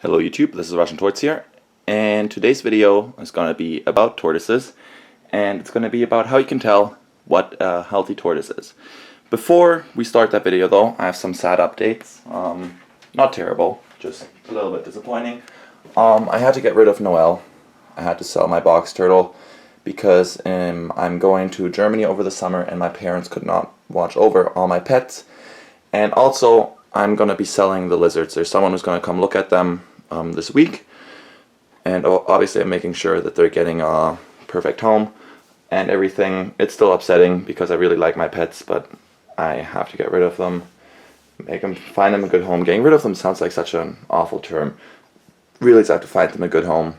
Hello YouTube, this is Russian Tortoise here, and today's video is going to be about tortoises, and it's going to be about how you can tell what a healthy tortoise is. Before we start that video though, I have some sad updates. Not terrible, just a little bit disappointing. I had to get rid of Noel. I had to sell my box turtle because I'm going to Germany over the summer and my parents could not watch over all my pets. And also, I'm going to be selling the lizards. There's someone who's going to come look at them this week, and obviously I'm making sure that they're getting a perfect home and everything. It's still upsetting because I really like my pets, but I have to get rid of them, find them a good home. Getting rid of them sounds like such an awful term. Really, it's have to find them a good home,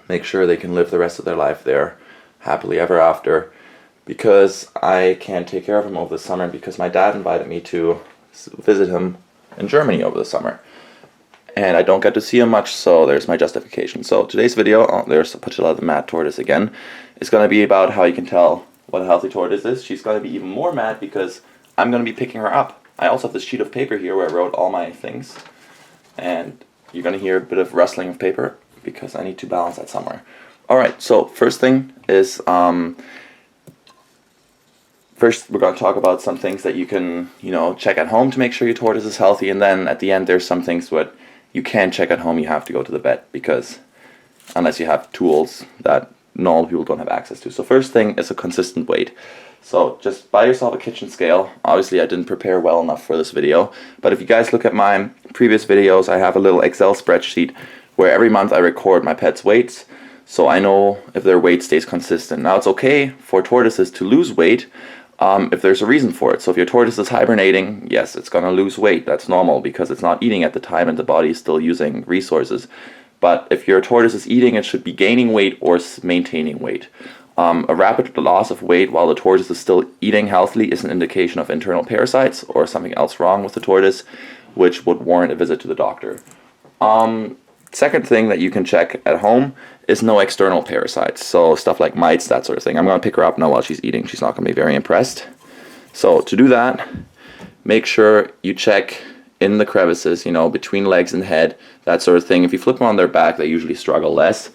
make sure they can live the rest of their life there happily ever after, because I can't take care of them over the summer because my dad invited me to visit him in Germany over the summer. And I don't get to see him much, so there's my justification. So today's video, there's Patilla the mad tortoise again, is going to be about how you can tell what a healthy tortoise is. She's going to be even more mad because I'm going to be picking her up. I also have this sheet of paper here where I wrote all my things. And you're going to hear a bit of rustling of paper because I need to balance that somewhere. Alright, so first thing is, first, we're going to talk about some things that you can, check at home to make sure your tortoise is healthy, and then at the end there's some things that you can check at home. You have to go to the vet because unless you have tools that normal people don't have access to. So first thing is a consistent weight. So just buy yourself a kitchen scale. Obviously I didn't prepare well enough for this video, but if you guys look at my previous videos, I have a little Excel spreadsheet where every month I record my pets' weights, so I know if their weight stays consistent. Now it's okay for tortoises to lose weight if there's a reason for it. So if your tortoise is hibernating, yes, it's going to lose weight. That's normal because it's not eating at the time and the body is still using resources. But if your tortoise is eating, it should be gaining weight or maintaining weight. A rapid loss of weight while the tortoise is still eating healthily is an indication of internal parasites or something else wrong with the tortoise, which would warrant a visit to the doctor. Second thing that you can check at home is no external parasites, so stuff like mites, that sort of thing. I'm going to pick her up now while she's eating. She's not going to be very impressed. So to do that, make sure you check in the crevices, between legs and head, that sort of thing. If you flip them on their back, they usually struggle less.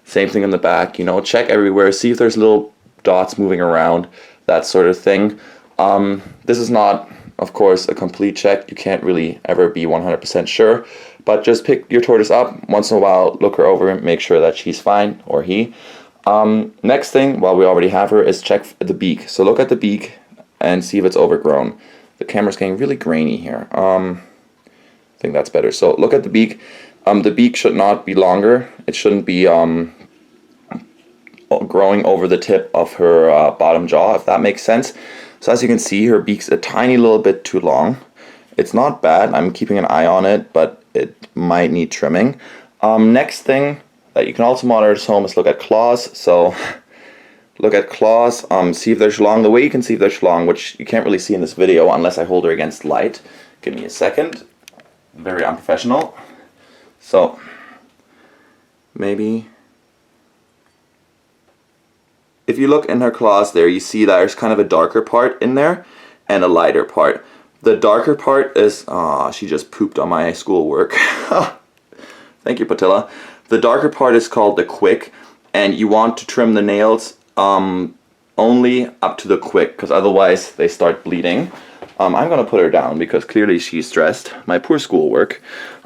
Same thing in the back, check everywhere, see if there's little dots moving around, that sort of thing. This is not, of course, a complete check. You can't really ever be 100% sure, but just pick your tortoise up once in a while, look her over, make sure that she's fine, or he. Next thing, while we already have her, is check the beak. So look at the beak and see if it's overgrown. The camera's getting really grainy here. I think that's better. So look at the beak. The beak should not be longer. It shouldn't be growing over the tip of her bottom jaw, if that makes sense. So as you can see, her beak's a tiny little bit too long. It's not bad. I'm keeping an eye on it, but it might need trimming. Next thing that you can also monitor at home is look at claws. So look at claws, see if they're schlong. The way you can see if they're schlong, which you can't really see in this video unless I hold her against light. Give me a second. Very unprofessional. So maybe if you look in her claws there, you see that there's kind of a darker part in there and a lighter part. The darker part is, she just pooped on my schoolwork. Thank you, Patilla. The darker part is called the quick, and you want to trim the nails only up to the quick, because otherwise they start bleeding. I'm going to put her down because clearly she's stressed. My poor schoolwork.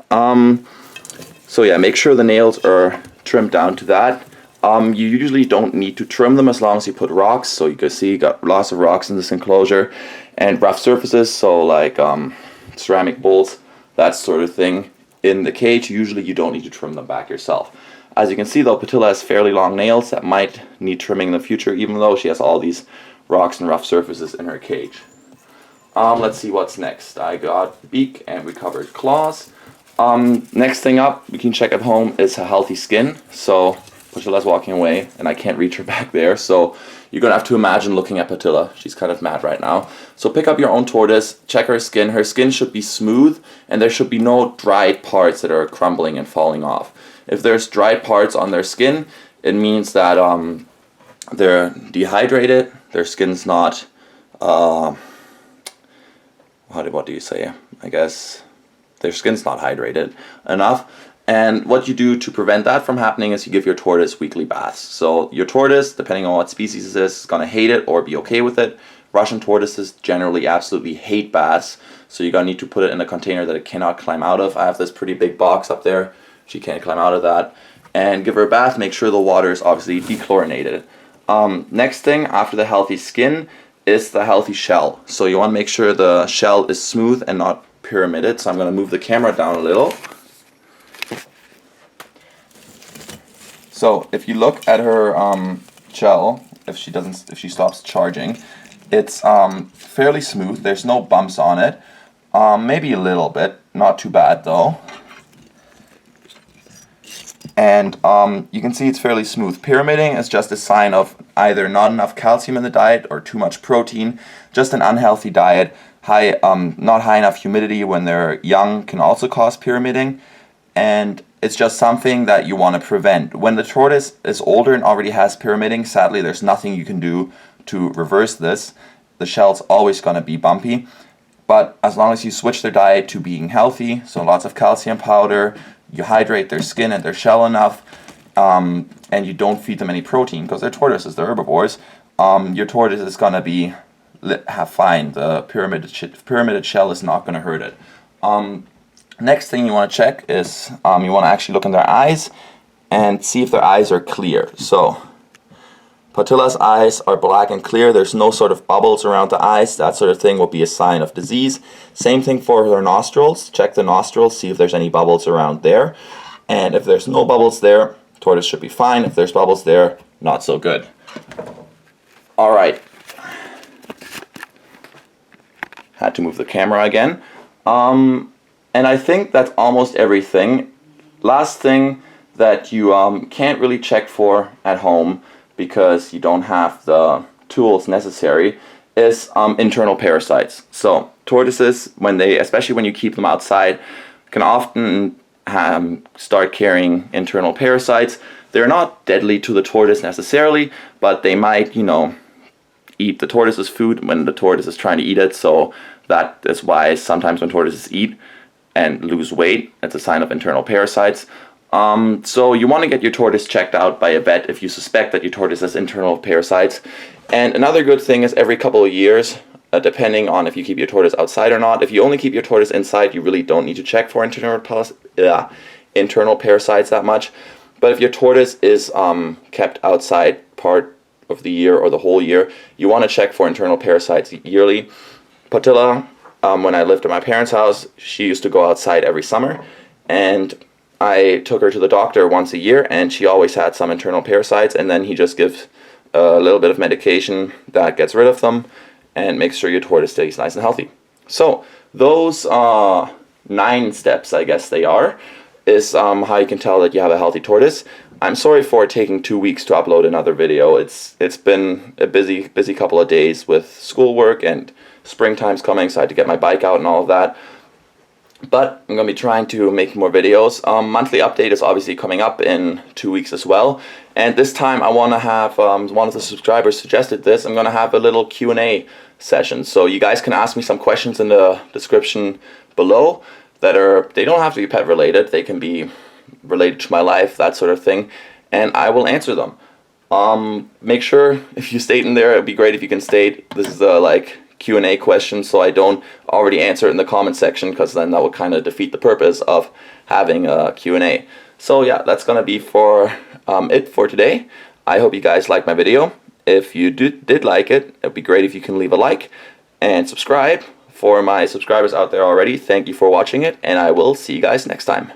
So yeah, make sure the nails are trimmed down to that. You usually don't need to trim them as long as you put rocks. So you can see you got lots of rocks in this enclosure and rough surfaces, so like ceramic bowls, that sort of thing. In the cage, usually you don't need to trim them back yourself. As you can see though, Patilla has fairly long nails that might need trimming in the future, even though she has all these rocks and rough surfaces in her cage. Let's see what's next. I got beak and we covered claws. Next thing up, we can check at home is a healthy skin. So Patilla's walking away and I can't reach her back there, so you're gonna have to imagine looking at Patilla. She's kind of mad right now. So pick up your own tortoise, check her skin. Her skin should be smooth and there should be no dried parts that are crumbling and falling off. If there's dried parts on their skin, it means that they're dehydrated, their skin's not, what do you say, I guess, their skin's not hydrated enough. And what you do to prevent that from happening is you give your tortoise weekly baths. So your tortoise, depending on what species it is going to hate it or be okay with it. Russian tortoises generally absolutely hate baths, so you're going to need to put it in a container that it cannot climb out of. I have this pretty big box up there. She can't climb out of that. And give her a bath. Make sure the water is obviously dechlorinated. Next thing after the healthy skin is the healthy shell. So you want to make sure the shell is smooth and not pyramided. So I'm going to move the camera down a little. So if you look at her shell, if she stops charging, it's fairly smooth. There's no bumps on it. Maybe a little bit, not too bad though. And you can see it's fairly smooth. Pyramiding is just a sign of either not enough calcium in the diet or too much protein. Just an unhealthy diet. Not high enough humidity when they're young can also cause pyramiding. And it's just something that you want to prevent. When the tortoise is older and already has pyramiding, sadly there's nothing you can do to reverse this. The shell's always going to be bumpy. But as long as you switch their diet to being healthy, so lots of calcium powder, you hydrate their skin and their shell enough, and you don't feed them any protein, because they're tortoises, they're herbivores, your tortoise is going to have fine. The pyramided shell is not going to hurt it. Next thing you want to check is you want to actually look in their eyes and see if their eyes are clear. So Patilla's eyes are black and clear. There's no sort of bubbles around the eyes. That sort of thing will be a sign of disease. Same thing for their nostrils. Check the nostrils, see if there's any bubbles around there. And if there's no bubbles there, tortoise should be fine. If there's bubbles there, not so good. All right. Had to move the camera again. And I think that's almost everything. Last thing that you can't really check for at home because you don't have the tools necessary is internal parasites. So tortoises, especially when you keep them outside, can often start carrying internal parasites. They're not deadly to the tortoise necessarily, but they might, eat the tortoise's food when the tortoise is trying to eat it. So that is why sometimes when tortoises eat and lose weight, it's a sign of internal parasites. So you want to get your tortoise checked out by a vet if you suspect that your tortoise has internal parasites. And another good thing is every couple of years, depending on if you keep your tortoise outside or not. If you only keep your tortoise inside, you really don't need to check for internal parasites that much. But if your tortoise is kept outside part of the year or the whole year, you want to check for internal parasites yearly. Patilla, when I lived at my parents' house, she used to go outside every summer, and I took her to the doctor once a year, and she always had some internal parasites, and then he just gives a little bit of medication that gets rid of them and makes sure your tortoise stays nice and healthy. So those 9 steps, I guess they are, is how you can tell that you have a healthy tortoise. I'm sorry for taking 2 weeks to upload another video. It's been a busy couple of days with schoolwork, and springtime's coming, so I had to get my bike out and all of that. But I'm going to be trying to make more videos. Monthly update is obviously coming up in 2 weeks as well. And this time I want to have, one of the subscribers suggested this, I'm going to have a little Q&A session. So you guys can ask me some questions in the description below they don't have to be pet related. They can be related to my life, that sort of thing. And I will answer them. Make sure if you state in there, it'd be great if you can state this is a Q&A question, so I don't already answer it in the comment section, because then that would kind of defeat the purpose of having a Q&A. So yeah, that's gonna be for it for today. I hope you guys liked my video. If you did like it, it'd be great if you can leave a like and subscribe. For my subscribers out there already, thank you for watching it, and I will see you guys next time.